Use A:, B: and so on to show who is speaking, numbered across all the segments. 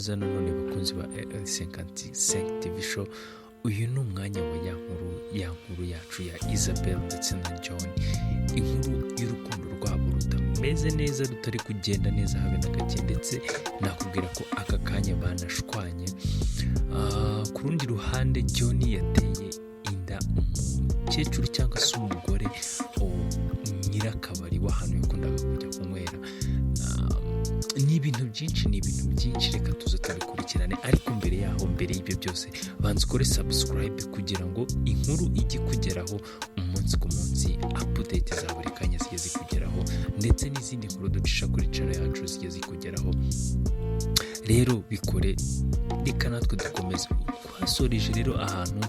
A: Nanone bakunzi ba L55 TV show, uyu ni umwanya wa ya nkuru yacu ya Isabel ndetse na John, inkuru y'urukundo rwabo rutameze neza, rutari kugenda neza habe na gake, ndetse nakubwira ko aka kanya banashwanye. Ku rundi ruhande John yateye inda umukecuru cyangwa se umugore nyirakabari w'ahantu yakundaga kujya kunywera. Ni ibintu byinshi reka tuza tubikurikirane, ariko mbere y'ibyo byose banza ukore subscribe kugira ngo inkuru ijye kugeraho umunsi ku munsi, update za buri kanya zijye zikugeraho, ndetse n'izindi nkuru ducisha kuri channel yacu zijye zikugeraho. Rero bikore, reka natwe dukomeze. Twasoreje rero ahantu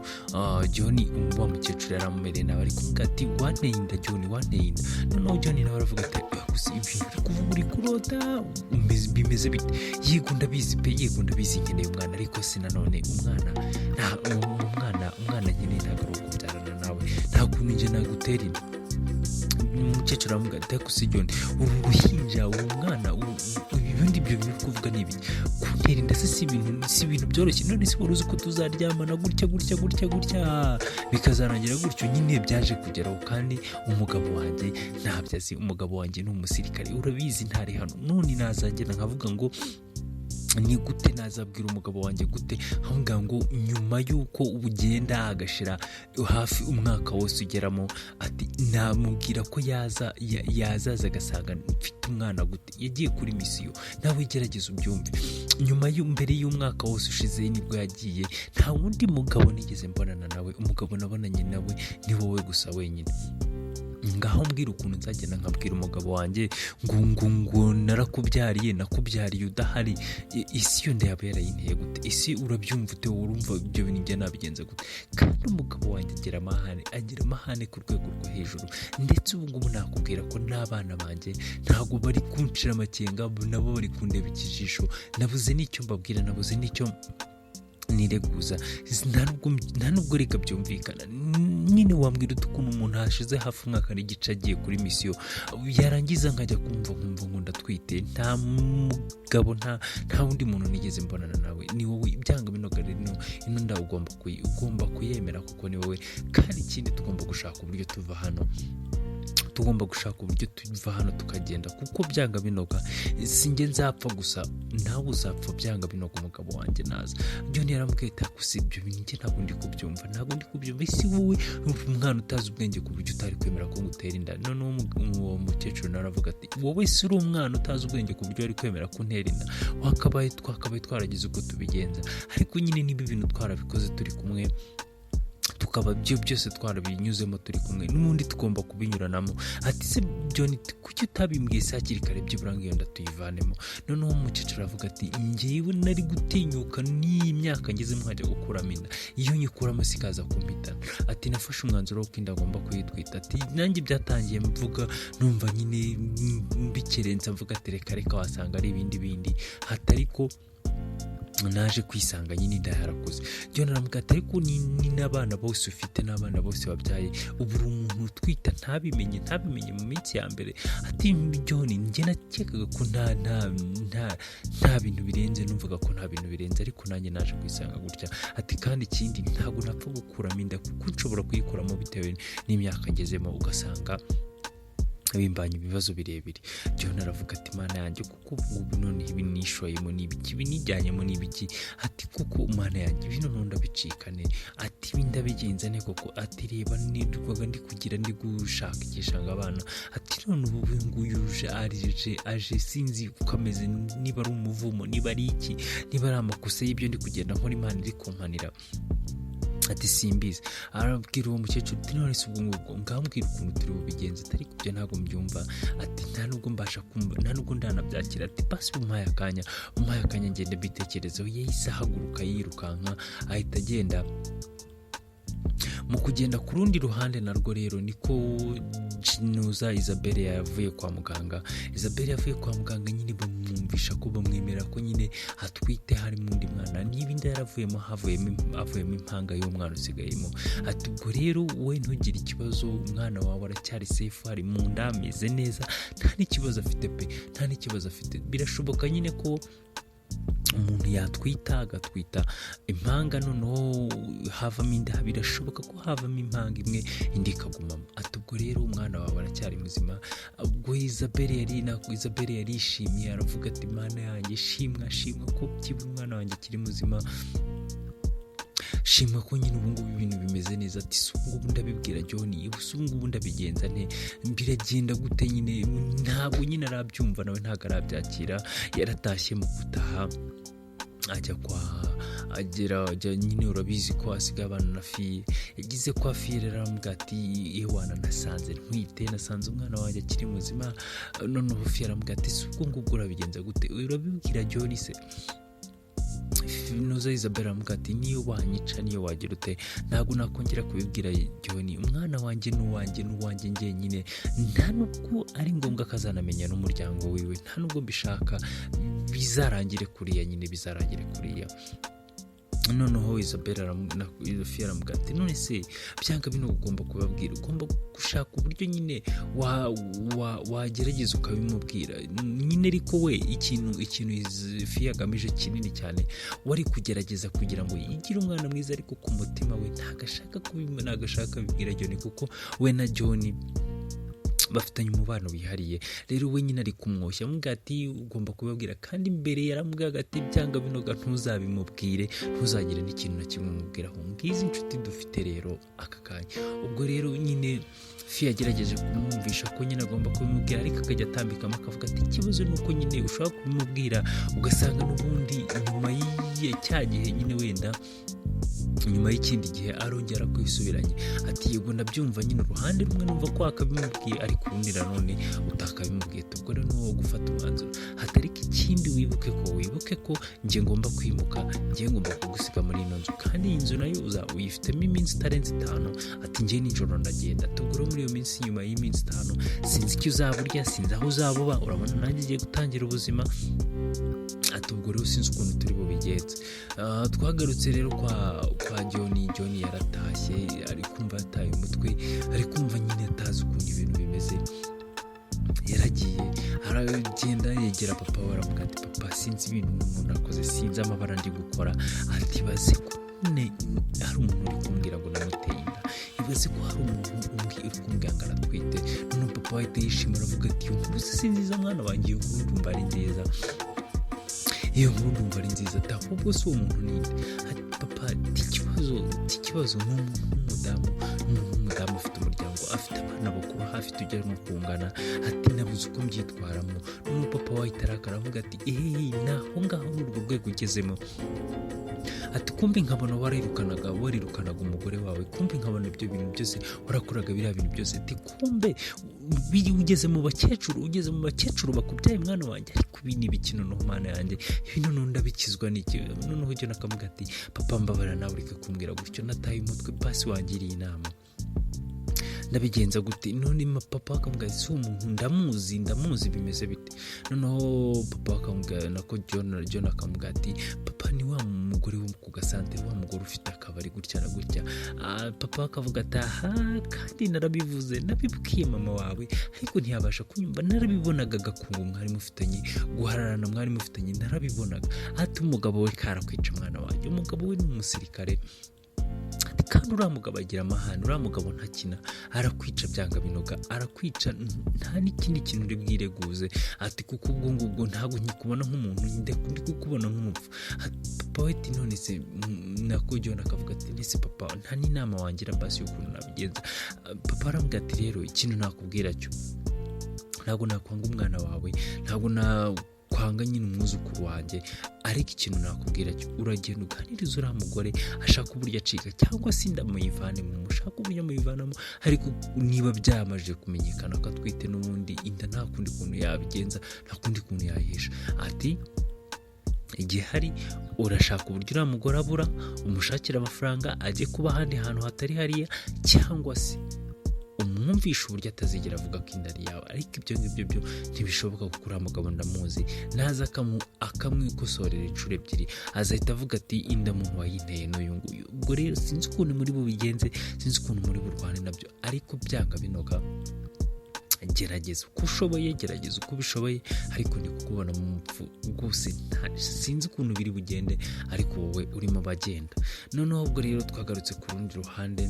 A: John wa mukecuru yaramumereye nawe, ariko ngati wanteye inda John, wanteye inda. Noneho John nawe aravuga ati ibintu uri kuvuga uri kurota bimeze bite? Yego ndabizi nkeneye umwana, ariko si nanone umwana nyine ntabwo ari ukubyarana nawe, nta kuntu njye nagutera inda. Umukecuru aravuga ati ariko si John, uru ruhinja uwo mwana ibindi byo biri kuvuga n'ibiki? Kuntera inda si ibintu byoroshye. None si wari uzi ko tuzaryamana gutya bikazarangira gutyo? Nyine byaje kugeraho, kandi umugabo wanjye ntabyo azi. Umugabo wanjye ni umusirikare, urabizi ntari hano. None nazagenda nkavuga ngo ni gute nazabwira umugabo wanjye gute? Avuga ngo nyuma y'uko ugenda agashira hafi umwaka wose ugeramo, ati namubwira ko yazaza agasanga mfite umwana gute? Yagiye kuri misiyo, nawe gerageza ubyumve. Mbere y'umwaka wose ushize nibwo yagiye, nta wundi mugabo nigeze mbonana nawe. Umugabo nabonanye nawe ni wowe gusa wenyine. Ngaho mbwira ukuntu nzagenda nkabwira umugabo wanjye ngo nakubyariye udahari. Isi yo ndayaba yarayinteye gute? Isi urabyumva ute? Urumva ibyo bintu njye nabigenza gute? Kandi umugabo wanjye agira amahane ku rwego rwo hejuru, ndetse ubu ngubu nakubwira ko n'abana banjye ntabwo bari kunshira amakenga, nabo bari kundeba ikijisho. Nabuze n'icyo mbabwira, nabuze n'icyo nireguza, nta nubwo reka byumvikana. Nyine wambwira ukuntu umuntu hashize hafi umwaka n'igice agiye kuri misiyo, yarangiza nkajya kumva ngo ndatwite. Nta mugabo, nta wundi muntu nigeze mbonana nawe, ni wowe. Ibyanga binoga rero ino nda ugomba kuyemera, kuko ni wowe. Kandi ikindi tugomba gushaka uburyo tuva hano tukagenda, kuko byanga binoga sinjye nzapfa gusa, nawe uzapfa byanga binoga umugabo wanjye naza. John yaramubwiye ati gusa ibyo bintu njye ntabwo ndi kubyumva. Ese wowe umwana utazi ubwenge ku buryo utari kwemera ko ngutera inda? Noneho uwo mukecuru nawe aravuga ati wowe si uri umwana utazi ubwenge ku buryo wari kwemera ko untera inda? Twakabaye twaragize uko tubigenza, ariko nyine niba ibintu twarabikoze turi kumwe, tukaba byose twarabinyuzemo turi kumwe, n'ubundi tugomba kubinyuranamo. Ati se John, kuki utabimbwiye se hakiri kare? byibura ngo iyo nda tuyivanemo. Noneho umukecuru aravuga ati njyewe nari gutinyuka n'imyaka ngezemo nkajya gukuramo inda, iyo nyikuramo sikaza kumpitana. Ati nafashe umwanzuro wo inda agomba kuyitwita. Ati nanjye byatangiye mvuga numva nyine mbikerenza, mvuga ati reka wasanga ari ibindi hatari ko naje kwisanga nyine inda yarakuze. John aravuga ati ariko ni n'abana bose ufite, n'abana bose wabyaye, ubu uri umuntu utwita ntabimenye mu minsi ya mbere. Ati John, njye nakekaga ko nta bintu birenze, numvaga ko nta bintu birenze, ariko nanjye naje kwisanga gutya. Ati kandi ikindi ntabwo napfa gukuramo inda, kuko nshobora kuyikuramo bitewe n'imyaka ngezemo, ugasanga bimbanye ibibazo birebire. John aravuga ati mana yanjye, kuko ubu none ibi nishoyemo n'ibiki, binijyanyemo n'ibiki? Ati kuko mana yanjye bino nonda bicikane. Ati bindabigenza ne koko? Ati reba nirwaga ndi gushakisha abana. Ati none ubu nguyu aje sinzi uko ameze, niba ari umuvumo, niba ari iki, niba ari amakosa y'ibyo ndi kugenda nkora, Imana iri kumpanira. Ati simbizi. Arabwira uwo mukecuru ati none se ubwo ngubwo ngambwira ukuntu turi bubigenze, atari kubyo ntabwo mbyumva. Ati nta nubwo mbasha kumva, nta nubwo ndanabyakira. Ati basi umuhaye akanya ngende mbitekerezeho. Yahise ahaguruka yirukanka, ahita agenda. Mu kugenda ku rundi ruhande narwo rero niko Isabel yavuye kwa muganga. Nyine bamwumvisha ko bamwemera ko nyine atwite, harimo undi mwana. Niba inda yaravuyemo havuyemo impanga y'umwana usigayemo. Ati ubwo rero wowe ntugire ikibazo, umwana wawe aracyari safe, hari mu nda ameze neza, nta n'ikibazo afite. Birashoboka nyine ko umuntu yatwita agatwita impanga, noneho havamo inda, birashoboka ko havamo impanga imwe indi ikagumamo. Ati ubwo rero umwana wawe aracyari muzima. Ubwo Isabelle yarishimye aravuga ati mana yanjye shimwa ko byibura umwana wanjye akiri muzima, shimwa ko nyine ubu ngubu ibintu bimeze neza. Ati si ubu ngubu ndabibwira John, si ubu ngubu ndabigenza nte, biragenda gute? Nyine ntabwo nyine arabyumva, nawe ntabwo arabyakira. Yaratashye mu gutaha ajya nyine, urabizi ko asigaye abana na fiye. Yagize kwa fiye rero aramubwira ati ewana nasanze ntwite, nasanze umwana wanjye akiri muzima. Noneho fiye aramubwira ati si ubwo ngubwo urabigenza gute, urabibwira John se? Nuza Isabelle aramubwira ati niyo wanyica niyo wagira ute, ntabwo nakongera kubibwira John, umwana wanjye n'uwanjye njyenyine, nta nubwo ari ngombwa akazanamenya n'umuryango wiwe, nta nubwo mbishaka, bizarangire kuriya. Noneho Isabelle aramubwira ati none se byanga bino ugomba kubabwira, ugomba gushaka uburyo nyine wagerageza ukabimubwira nyine. Ariko we ikintu Fiye agamije kinini cyane, wari kugerageza kugira ngo yigire umwana mwiza, ariko ku mutima we ntagashaka kubibwira John, kuko we na John bafitanye umubano wihariye. Rero we nyine ari kumwoshya amubwira ati ugomba kubabwira, kandi mbere yaramubwiraga ati byanga binoga ntuzabimubwire, ntuzagire n'ikintu na kimwe umubwiraho. Ngizi inshuti dufite rero aka kanya. Ubwo rero nyine Fiye yagerageje kumwumvisha ko nyine agomba kubimubwira, ariko akajya atambikamo akavuga ati ikibazo ni uko nyine ushobora kubimubwira ugasanga n'ubundi nyuma cya gihe nyine, wenda nyuma y'ikindi gihe arongera kwisubiranye. Ati yego ndabyumva, nyine uruhande rumwe numva ko akabimubwiye, ariko urundi nanone utakabimubwiye. Ubwo rero ni gufata umwanzuro. Hatariko ikindi wibuke ko njye ngomba kwimuka, njye ngomba kugusiga muri ino nzu, kandi iyi nzu nayo uzaba uyifitemo iminsi itarenze 5. Ati njye nijoro ndagenda. Tugura muri iyo minsi, nyuma y'iminsi 5 sinzi icyo uzaba urya, sinzi aho uzaba uba, urabona nanjye ngiye gutangira ubuzima. Ati ubwo rero sinzi ukuntu turi bubigenze. Twagarutse rero kwa John yaratashye, ari kumva yataye umutwe, ari kumva nyine atazi ukuntu ibintu bimeze. Yaragiye aragenda yegera papa we aramubwira ati papa sinzi ibintu umuntu akoze, sinzi amabara ndi gukora. Ati baze ko hari umuntu uri kumbwira ngo namuteye inda, ibaze ko hari umuntu uri kumbwira ngo aratwite. Noneho papa ahita yishima aravuga ati iyo nkuru si nziza mwana wanjye, iyo nkuru ndumva ari nziza, iyo nkuru ndumva ari nziza. Ahubwo si uwo muntu ninde? Ati papa ikibazo ni umudamu ufite umuryango, afite abana bakuru hafi tujya mu kungana. Ati nabuze uko mbyitwaramo. Noneho papa wahita arakara avuga ati naho ngaho muri urwo rwego ugezemo. Ati kumbi nkabona warirukanaga umugore wawe, kumbi nkabona ibyo bintu byose warakoraga biriya bintu byose. Ati kumbe ugeze mu bakecuru bakubyaye mwana wanjye, ariko ibi ni ibiki noneho mana yanjye, ibi noneho ndabikizwa n'iki? Noneho John akavuga ati papa mbabara nawe ureke kumbwira gutyo, nataye umutwe, basi wangiriye inama, ndabigenza gute? None papa akamubwira ati si umuntu ndamuzi bimeze bite? Noneho papa akamubwira nako John akamubwira ati papa ni wa mugore wo ku gasantere, wa mugore ufite akabari gutya na gutya. Papa akavuga ati aha, kandi narabivuze, nabibwiye mama wawe ariko ntiyabasha kunyumva, narabibonaga gakungu mwari mufitanye, guhararana mwari mufitanye, narabibonaga. Ati umugabo we karakwica mwana wanjye, umugabo we ni umusirikare, kandi uriya mugabo agira amahane, uriya mugabo ntakina, arakwica byanga binoga, arakwica nta n'ikindi kintu uri bwireguze. Ati kuko ubwo ngubwo ntabwo nkikubona nk'umuntu, ndi kukubona nk'umupfu. Papa we ati none se nako John akavuga ati nese papa nta n'inama wangira basi y'ukuntu nabigenza. Papa aramubwira ati rero ikintu nakubwira cyo, ntabwo nakwanga umwana wawe, ntabwo kwanga nyine umwuzukuru wanjye, ariko ikintu nakubwira cyo uragenda uganiriza uriya mugore ashaka uburyo acika, cyangwa se inda muyivanemo, mushaka uburyo muyivanamo. Ariko niba byamaze kumenyekana ko atwite, n'ubundi inda nta kundi kuntu yabigenza, nta kundi kuntu yahisha. Ati igihe hari urashaka uburyo uriya mugore abura, umushakira amafaranga ajye kuba ahandi hantu hatari hariya, cyangwa se umwumvisha uburyo atazigera avuga ko inda ari yawe. Ariko ibyo ngibyo byo ntibishoboka kuko uriya mugabo ndamuzi, naza akamwikosorera inshuro ebyiri azahita avuga ati inda muntu wayinteye n'uyu nguyu. Ubwo rero sinzi ukuntu muri bubigenze, sinzi ukuntu muri burwane nabyo, ariko byanga binoga gerageza uko ushoboye, gerageza uko ubishoboye, ariko ndi kukubona mu mupfu rwose, sinzi ukuntu biri bugende, ariko wowe urimo bagenda. Noneho ubwo rero twagarutse ku rundi ruhande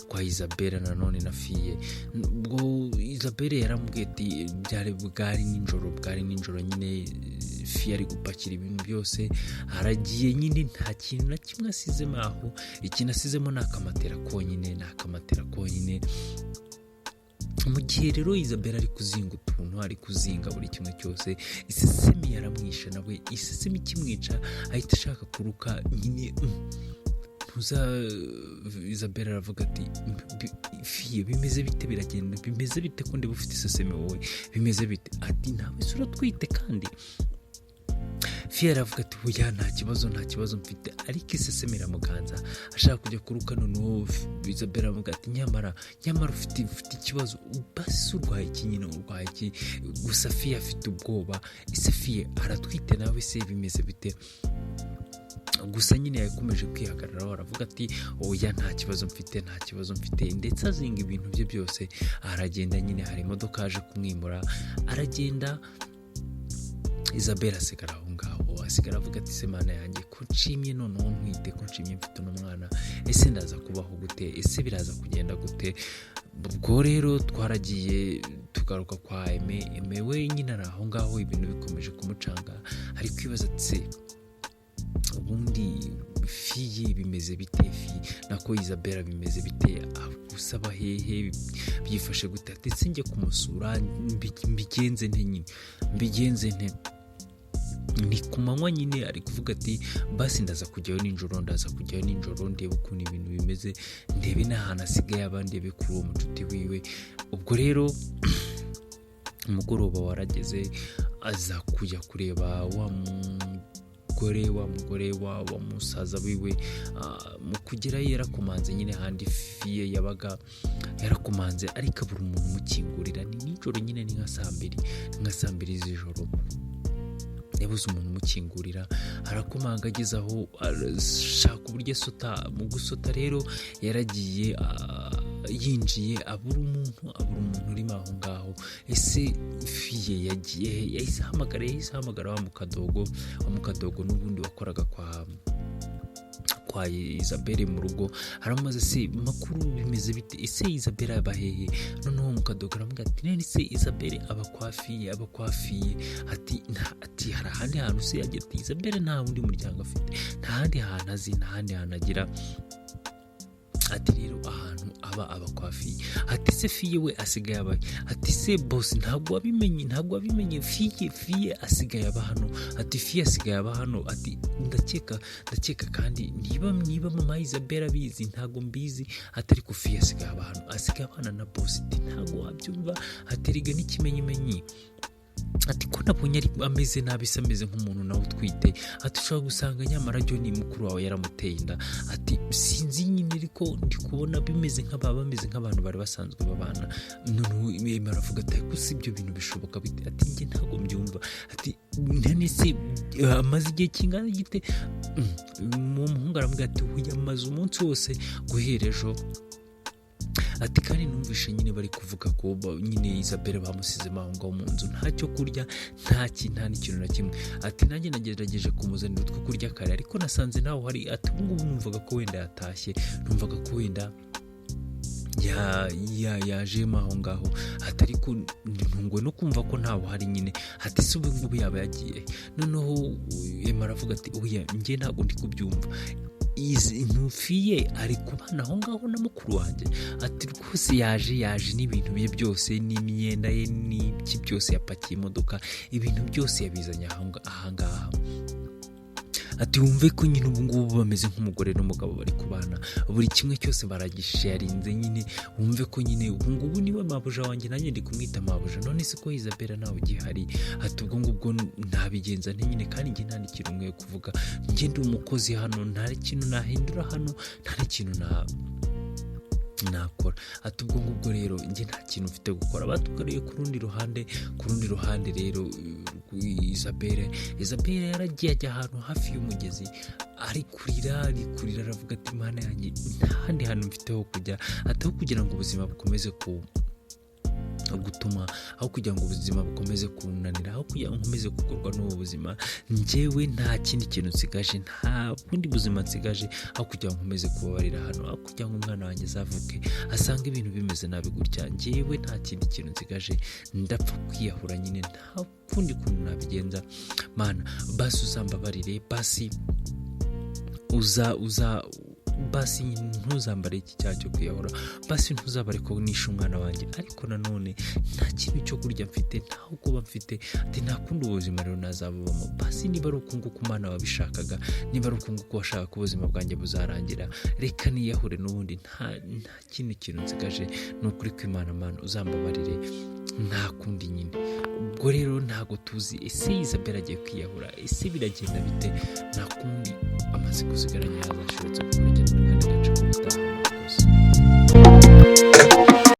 A: kwa Isabelle nanone na Fiye. Ubwo Isabelle yaramubwiye ati bwari nijoro nyine, Fiye ari gupakira ibintu byose, aragiye nyine, nta kintu na kimwe asizemo aho, ikintu asizemo ni akamatera konyine. Mu gihe rero Isabelle ari kuzinga utuntu, ari kuzinga buri kimwe cyose, isesemi yaramwishe nawe, isesemi ikimwica ahita ashaka kuruka nyine. Isabelle aravuga ati Fiye bimeze bite, biragenda bimeze bite ko ndeba ufite isesemi wowe, bimeze bite? Ati nawe sura twite kandi. Fiye aravuga ati oya nta kibazo mfite, ariko isesemi iramuganza ashaka kujya kuruka. Noneho Isabelle aravuga ati nyamara ufite ikibazo, basi urwaye iki nyine, urwaye iki? Gusa Fiye afite ubwoba, ese Fiye aratwite nawe se bimeze bite? Gusa nyine yakomeje kwihagararaho, aravuga ati oya nta kibazo mfite, ndetse azinga ibintu bye byose aragenda. Nyine hari imodoka yaje kumwimura, aragenda. Isabelle asigara aho ngaho, avuga ati se mana yanjye, ko nshimye noneho ntwite, ko nshimye mfite n'umwana, ese ndaza kubaho gute, ese biraza kugenda gute? Ubwo rero twaragiye tugaruka kwa Aime we nyine ari aho ngaho, ibintu bikomeje kumucanga, ari kwibaza ati ubundi Fiye bimeze bite, nako Isabelle bimeze bite, usaba hehe, byifashe gute? Ndetse njye kumusura mbigenze nte? Ni ku manywa nyine, ari kuvuga ati basi ndaza kujyayo nijoro, ndebe ukuntu ibintu bimeze, ndebe n'ahantu asigaye aba, ndebe kuri uwo mucuti wiwe. Ubwo rero umugoroba warageze, aza kujya kureba wa mugore wa musaza wiwe. Mu kugerayo yarakomanze nyine, handi Fiye yabaga yarakomanze, ariko abura umuntu umukingurira. Ni nijoro nyine, ni nka saa mbiri z'ijoro, yabuze umuntu umukingurira, arakomanga, ageze aho arashaka uburyo asota. Mu gusota rero yaragiye yinjiye, abura umuntu urimo aho ngaho. Ese Fiye yagiye, yahise ahamagara wa mukadogo n'ubundi wakoraga kwa Isabelle mu rugo. Aramubaza se makuru bimeze bite, ese Isabelle aba hehe? Noneho mukadogo aramubwira ati nene se Isabelle aba kwa Fiye. Ati hari ahandi hantu se yagiye? Ati Isabelle nta wundi muryango afite, nta handi hantu azi, nta handi hantu agira. Ati rero ahantu aba kwa Fiye. Ati se Fiye we asigaye aba? Ati se boss ntabwo wabimenye Fiye asigaye aba hano. Ati Fiye asigaye aba hano. Ati ndakeka kandi niba mama Isabelle abizi, ntabwo mbizi. Ati ariko Fiye asigaye aba hano, asigaye abana na boss. Ati ntabwo wabyumva, ati riga n'ikimenyimenyi. Ati ko nabonye ari ameze nabi, se ameze nk'umuntu nawe utwite. Ati ushobora gusanga nyamara John mukuru wawe yaramuteye inda. Ati sinzi nyine, ariko ndi kubona bimeze nk'abantu bari basanzwe babana. Noneho aravuga ati ko si ibyo bintu bishoboka bite? Ati njye ntabwo mbyumva. Ati none se amaze igihe kingana gite? Umuhungu aramubwira ati yamaze umunsi wose guhera ejo. Ati kandi numvishe nyine bari kuvuga ko nyine Isabelle bamusizemo aho ngaho mu nzu, ntacyo kurya, nta n'ikintu na kimwe. Ati nanjye nagerageje kumuzanira utwo kurya kare, ariko nasanze nawe hari. Ati ubungubu numvaga ko wenda yatashye, numvaga ko wenda yajemo aho ngaho. Ati ariko ntungwe no kumva ko ntawe hari nyine. Ati se ubungubu yaba yagiye? Noneho aravuga ati oya njye ntabwo ndi kubyumva, Fiye ari kubana aho ngaho na mukuru wanjye. Ati rwose yaje n'ibintu bye byose, n'imyenda ye n'iki byose, yapakiye imodoka, ibintu byose yabizanye aha ngaha. Ati wumve ko nyine ubu ngubu bameze nk'umugore n'umugabo bari kubana, buri kimwe cyose baragisharinze nyine. Wumve ko nyine ubu ngubu niwe mabuja wanjye, nanjye ndi kumwita mabuja. None se ko Isabelle nawe ugihari? Ati ubwo ngubwo ntabigenza nte nyine, kandi njye nta n'ikintu nkwiye kuvuga, njye ndi umukozi hano, nta n'ikintu nahindura hano, nta n'ikintu nakora. Ati ubwo ngubwo rero njye nta kintu mfite gukora. Batugariye ku rundi ruhande rero Isabelle yaragiye ajya ahantu hafi y'umugezi, ari kurira aravuga ati Mana yanjye nta handi hantu mfite ho kujya ataho kugira ngo ubuzima bukomeze gutuma, aho kugira ngo ubuzima bukomeze kunanira, aho kugira ngo nkomeze kugorwa n'ubu buzima, njyewe nta kindi kintu nsigaje, nta bundi buzima nsigaje, aho kugira ngo nkomeze kubabarira hano, aho kugira ngo umwana wanjye azavuke asanga ibintu bimeze nabi gutya, njyewe nta kindi kintu nsigaje, ndapfa kwiyahura nyine, nta kundi kuntu nabigenza. Mana basi uzambabarire, basi ntuzambare iki cyaha cyo kwiyahura, basi ntuzabare ko nishe umwana wanjye, ariko nanone nta kintu cyo kurya mfite, nta kuba mfite, ati nta kundi ubuzima rero nazabubamo, basi niba ari ukunguka Umana wabishakaga, niba ari ukunguka washaka ko ubuzima bwanjye buzarangira, reka niyahure n'ubundi, nta kindi kintu nsigaje, ni ukuri kw'Imana Mana uzambabarire, nta kundi nyine. Ubwo rero ntago tuzi ese Isabelle agiye kwiyahura, ese biragenda bite, nta kundi amaze kuzigaranya yazashobotse kukurikirana kandi gace k'ubutaha.